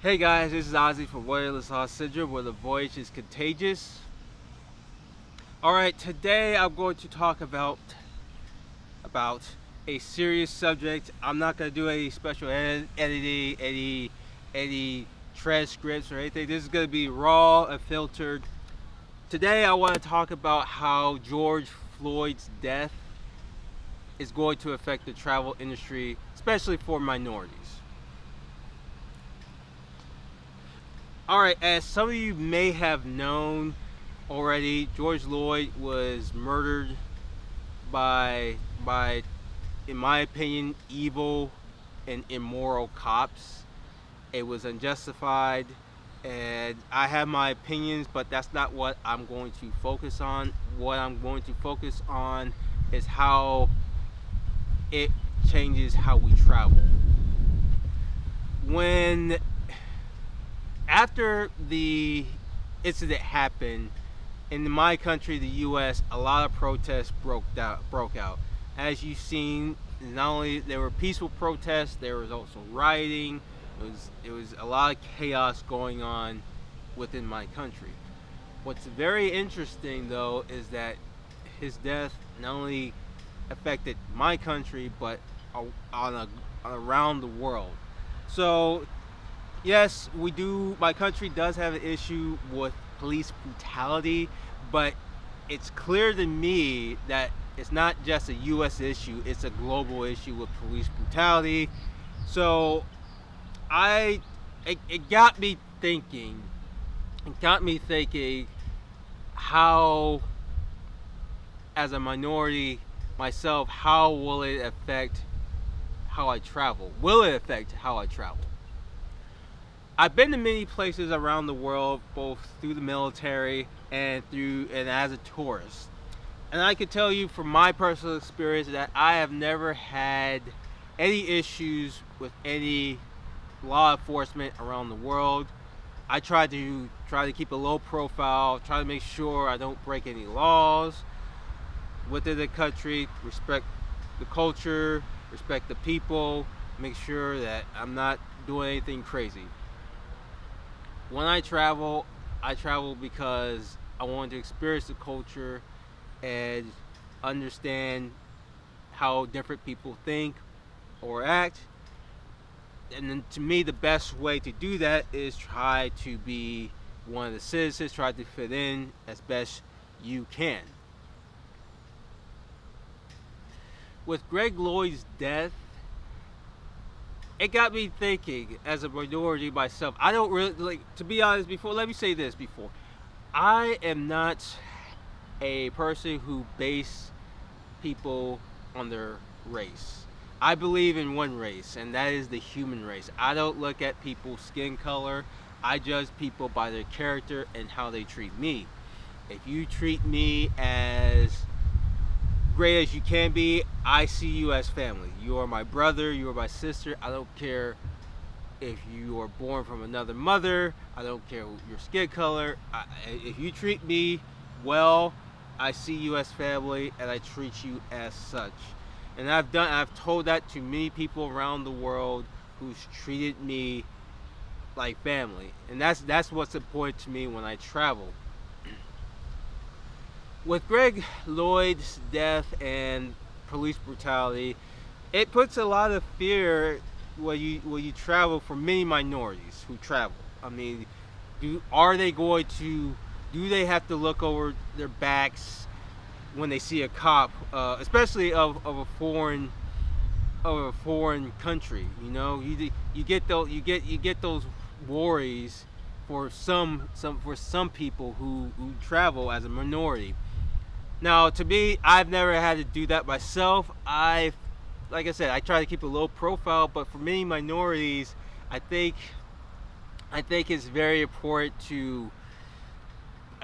Hey guys, this is Ozzy from Wanderlust syndrome, where the voyage is contagious. Alright, today I'm going to talk about a serious subject. I'm not going to do any special editing, any transcripts or anything. This is going to be raw, unfiltered. Today I want to talk about how George Floyd's death is going to affect the travel industry, especially for minorities. Alright, as some of you may have known already, George Floyd was murdered by, in my opinion, evil and immoral cops. It was unjustified, and I have my opinions, but that's not what I'm going to focus on. What I'm going to focus on is how it changes how we travel. After the incident happened, in my country, the U.S., a lot of protests broke out. As you've seen, not only there were peaceful protests, there was also rioting. It was a lot of chaos going on within my country. What's very interesting, though, is that his death not only affected my country, but around the world. So yes, we do. My country does have an issue with police brutality, but it's clear to me that it's not just a U.S. issue; it's a global issue with police brutality. So, it got me thinking. It got me thinking how, as a minority myself, how will it affect how I travel? Will it affect how I travel? I've been to many places around the world, both through the military and as a tourist. And I can tell you from my personal experience that I have never had any issues with any law enforcement around the world. I try to keep a low profile, try to make sure I don't break any laws within the country, respect the culture, respect the people, make sure that I'm not doing anything crazy. When I travel because I want to experience the culture and understand how different people think or act. And then to me, the best way to do that is try to be one of the citizens, try to fit in as best you can. With Greg Lloyd's death, it got me thinking as a minority myself. I don't really, to be honest, let me say this before. I am not a person who base people on their race. I believe in one race, and that is the human race. I don't look at people's skin color. I judge people by their character and how they treat me. If you treat me as great as you can be, I see you as family. You are my brother, you are my sister. I don't care if you are born from another mother. I don't care your skin color. If you treat me well, I see you as family and I treat you as such. And I've told that to many people around the world who's treated me like family. And that's what's important to me when I travel. With Greg Lloyd's death and police brutality, it puts a lot of fear when you travel for many minorities who travel. I mean, do they have to look over their backs when they see a cop, especially of a foreign country? You know, you get those worries for some people who travel as a minority. Now, to me, I've never had to do that myself. Like I said, I try to keep a low profile, but for many minorities, I think it's very important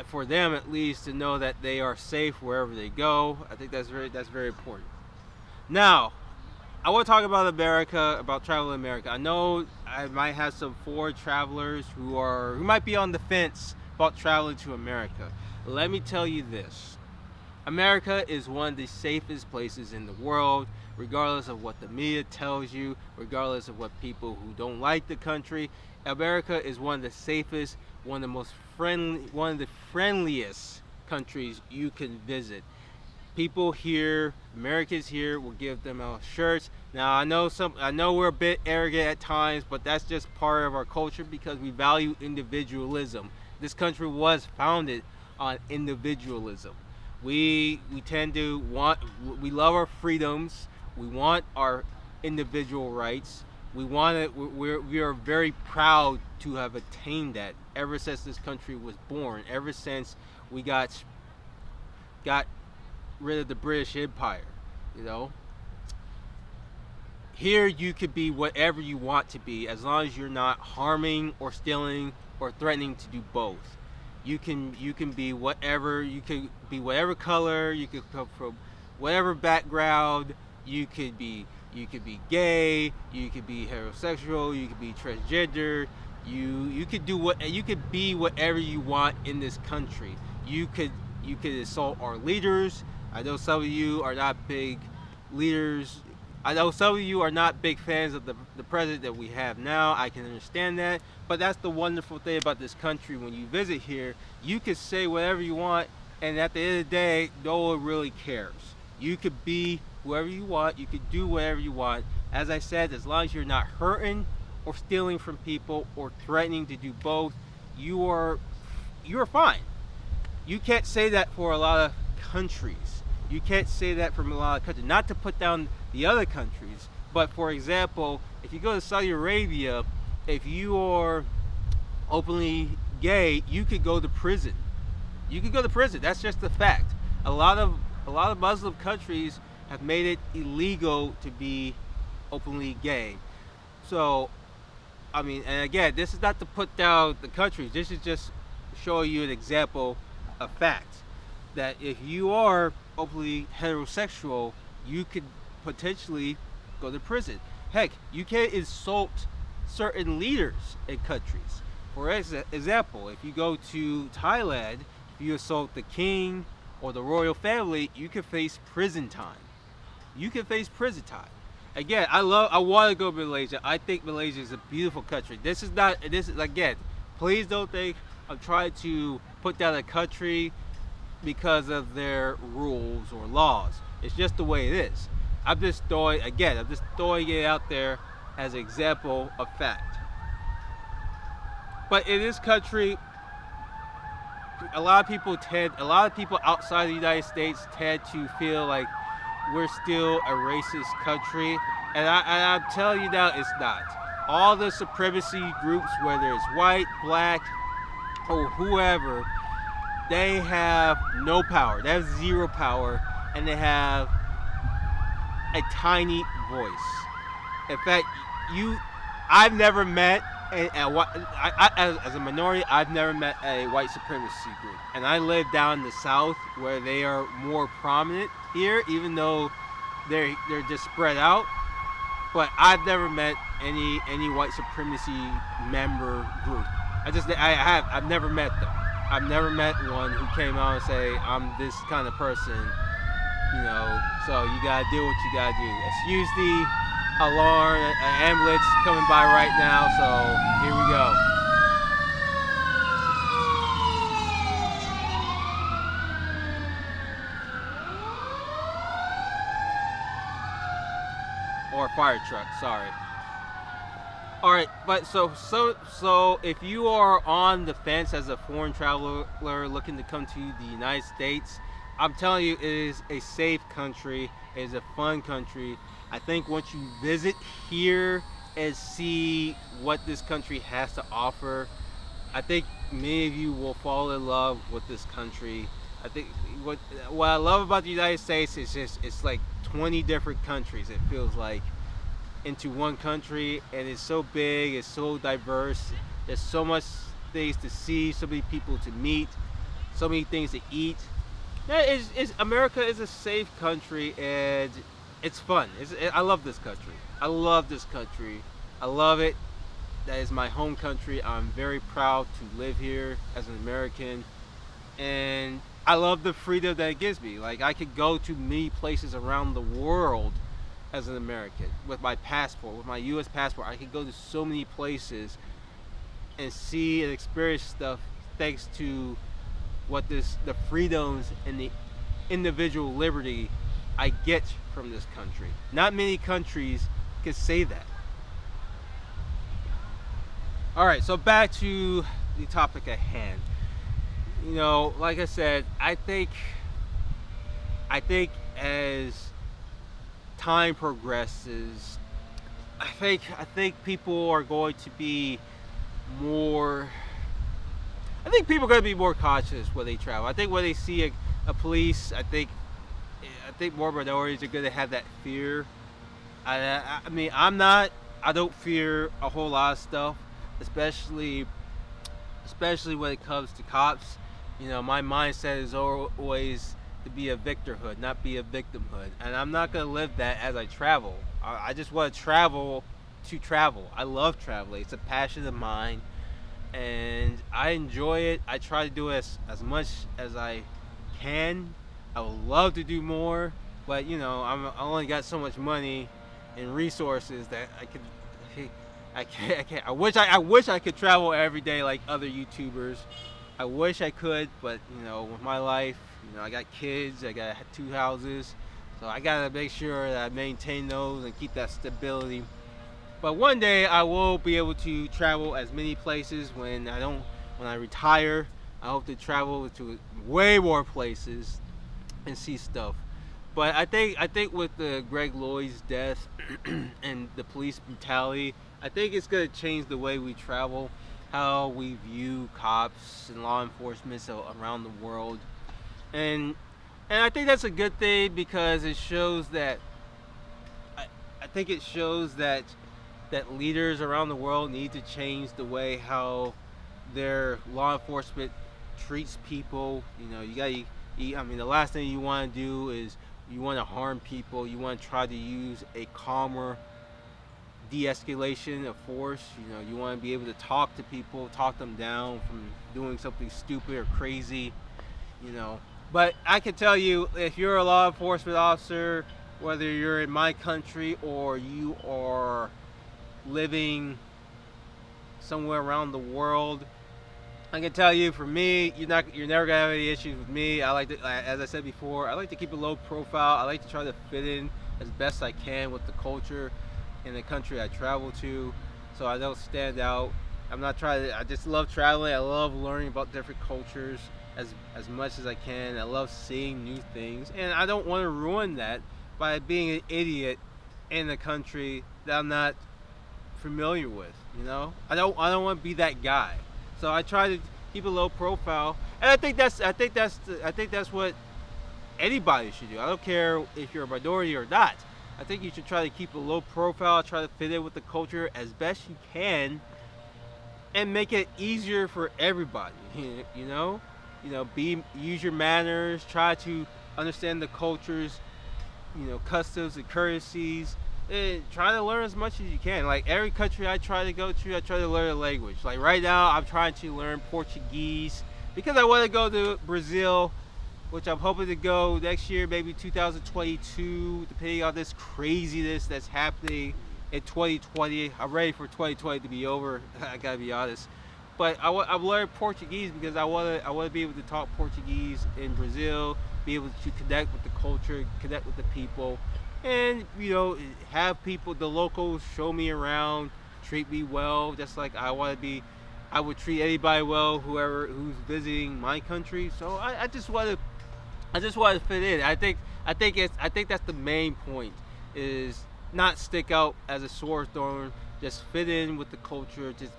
for them at least, to know that they are safe wherever they go. I think that's very important. Now, I want to talk about America, about travel in America. I know I might have some foreign travelers who might be on the fence about traveling to America. Let me tell you this. America is one of the safest places in the world, regardless of what the media tells you, regardless of what people who don't like the country. America is one of the safest, one of the most friendly, one of the friendliest countries you can visit. People here, Americans here, will give them out shirts. Now I know we're a bit arrogant at times, but that's just part of our culture because we value individualism. This country was founded on individualism. We tend to we love our freedoms. We want our individual rights. We are very proud to have attained that ever since this country was born. Ever since we got rid of the British Empire, you know. Here you could be whatever you want to be as long as you're not harming or stealing or threatening to do both. You can be whatever, you can be whatever color, you could come from whatever background, you could be gay, you could be heterosexual, you could be transgender, you could be whatever you want in this country. You could assault our leaders. I know some of you are not big leaders. I know some of you are not big fans of the president that we have now. I can understand that. But that's the wonderful thing about this country. When you visit here, you can say whatever you want, and at the end of the day, no one really cares. You could be whoever you want. You could do whatever you want. As I said, as long as you're not hurting or stealing from people or threatening to do both, you're fine. You can't say that for a lot of countries. You can't say that from a lot of countries. Not to put down the other countries, but for example, if you go to Saudi Arabia, if you are openly gay, you could go to prison. You could go to prison. That's just a fact. A lot of Muslim countries have made it illegal to be openly gay. So, I mean, and again, this is not to put down the countries. This is just showing you an example of fact. That if you are openly heterosexual, you could potentially go to prison. Heck, you can't insult certain leaders in countries. For example, if you go to Thailand, if you assault the king or the royal family, you can face prison time. You can face prison time. Again, I want to go to Malaysia. I think Malaysia is a beautiful country. This is again, please don't think I'm trying to put down a country because of their rules or laws. It's just the way it is. I'm just throwing it out there as an example of fact. But in this country, a lot of people outside the United States tend to feel like we're still a racist country, and I'm telling you now, it's not. All the supremacy groups, whether it's white, black, or whoever, they have no power. They have zero power, and they have a tiny voice. In fact, I've never met as a minority, I've never met a white supremacy group, and I live down in the South where they are more prominent here, even though they're just spread out. But I've never met any white supremacy member group. I've never met them. I've never met one who came out and say, I'm this kind of person, you know, so you gotta do what you gotta do. Excuse the alarm, an ambulance coming by right now, so here we go. Or a fire truck, sorry. Alright, but so if you are on the fence as a foreign traveler looking to come to the United States, I'm telling you, it is a safe country, it is a fun country. I think once you visit here and see what this country has to offer, I think many of you will fall in love with this country. I think what I love about the United States is it's like 20 different countries, it feels like, into one country, and it's so big, it's so diverse, there's so much things to see, so many people to meet, so many things to eat. America is a safe country, and it's fun. I love this country. I love this country. I love it. That is my home country. I'm very proud to live here as an American, and I love the freedom that it gives me. Like I could go to many places around the world as an American with my passport, with my U.S. passport. I could go to so many places and see and experience stuff thanks to the freedoms and the individual liberty I get from this country. Not many countries can say that. All right, so back to the topic at hand. You know, like I said, I think as time progresses, I think people are going to be more. I think people are going to be more cautious when they travel. I think when they see a police, I think more minorities are going to have that fear. I mean, I'm not. I don't fear a whole lot of stuff, especially especially when it comes to cops. You know, my mindset is always to be a victorhood, not be a victimhood, and I'm not gonna live that as I travel. I just want to travel to travel. I love traveling. It's a passion of mine, and I enjoy it. I try to do it as much as I can. I would love to do more, but you know, I only got so much money and resources that I could. I can't. I can't. I wish I could travel every day like other YouTubers. I wish I could, but you know, with my life, you know, I got kids. I got 2 houses, so I gotta make sure that I maintain those and keep that stability. But one day I will be able to travel as many places when I retire. I hope to travel to way more places and see stuff. But I think with the Greg Lloyd's death and the police brutality, I think it's gonna change the way we travel, how we view cops and law enforcement around the world, and and I think that's a good thing because it shows that I, I think it shows that leaders around the world need to change the way how their law enforcement treats people. You know, I mean, the last thing you want to do is you want to harm people. You want to try to use a calmer de-escalation of force. You know, you want to be able to talk to people, talk them down from doing something stupid or crazy. You know, but I can tell you, if you're a law enforcement officer, whether you're in my country or you are living somewhere around the world, I can tell you, for me, you're never gonna have any issues with me. I like to, as I said before, I like to keep a low profile. I like to try to fit in as best I can with the culture in the country I travel to, so I don't stand out. I'm not trying to. I just love traveling. I love learning about different cultures as much as I can. I love seeing new things, and I don't want to ruin that by being an idiot in a country that I'm not familiar with. You know, I don't want to be that guy. So I try to keep a low profile, and I think that's what anybody should do. I don't care if you're a minority or not. I think you should try to keep a low profile, try to fit in with the culture as best you can, and make it easier for everybody. Use your manners, try to understand the cultures, customs and courtesies. And try to learn as much as you can. Like every country I try to go to, I try to learn a language. Like right now, I'm trying to learn Portuguese because I want to go to Brazil, which I'm hoping to go next year, maybe 2022, depending on this craziness that's happening in 2020. I'm ready for 2020 to be over. I gotta be honest. But I've learned Portuguese because I want to be able to talk Portuguese in Brazil, be able to connect with the culture, connect with the people, and have people, the locals, show me around, treat me well, just like I would treat anybody well, who's visiting my country. So I just want to fit in. I think that's the main point, is not stick out as a sore thorn, just fit in with the culture, just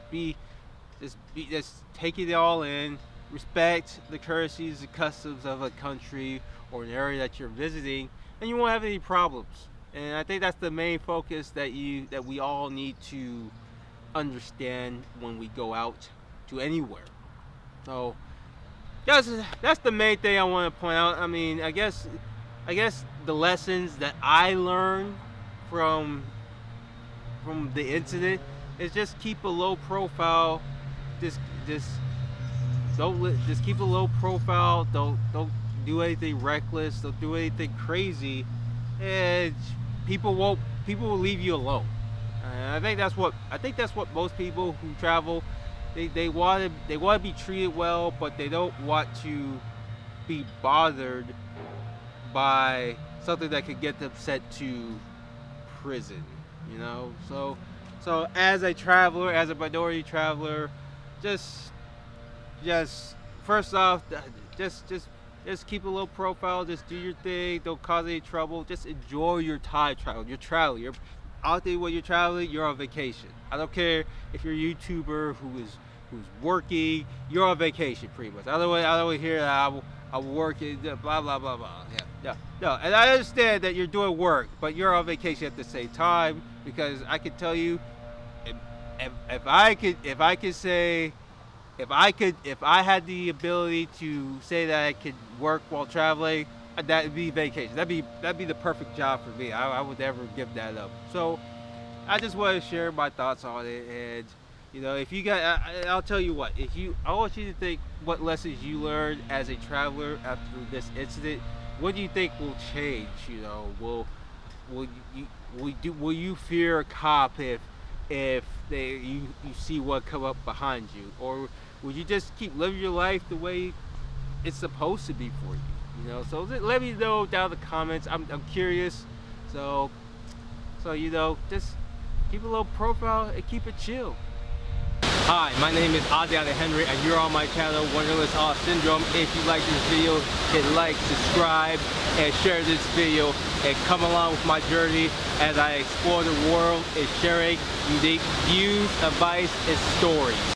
take it all in, respect the courtesies and customs of a country or an area that you're visiting, and you won't have any problems. And I think that's the main focus that we all need to understand when we go out to anywhere. So that's the main thing I want to point out. I mean, I guess the lessons that I learned from the incident is just keep a low profile, just just keep a low profile. Don't do anything reckless. Don't do anything crazy, and people will leave you alone. And I think that's what most people who travel, they want to be treated well, but they don't want to be bothered by something that could get them sent to prison. You know, so as a traveler, as a minority traveler, just first off, just keep a low profile. Just do your thing. Don't cause any trouble. Just enjoy your time traveling. You're traveling. You're out there when you're traveling. You're on vacation. I don't care if you're a YouTuber who's working. You're on vacation, pretty much. I don't want to hear that I'm working. Blah blah blah blah. Yeah, no. And I understand that you're doing work, but you're on vacation at the same time, because I can tell you, if I had the ability to say that I could work while traveling, that'd be vacation. That'd be the perfect job for me. I would never give that up. So I just want to share my thoughts on it. And if you got, I'll tell you what. I want you to think what lessons you learned as a traveler after this incident. What do you think will change? Will you fear a cop if you see what come up behind you, or would you just keep living your life the way it's supposed to be for you? So let me know down in the comments. I'm curious. So just keep a low profile and keep it chill. Hi, my name is Oceania Henry, and you're on my channel, Wanderlust Syndrome. If you like this video, hit like, subscribe, and share this video, and come along with my journey as I explore the world and sharing unique views, advice, and stories.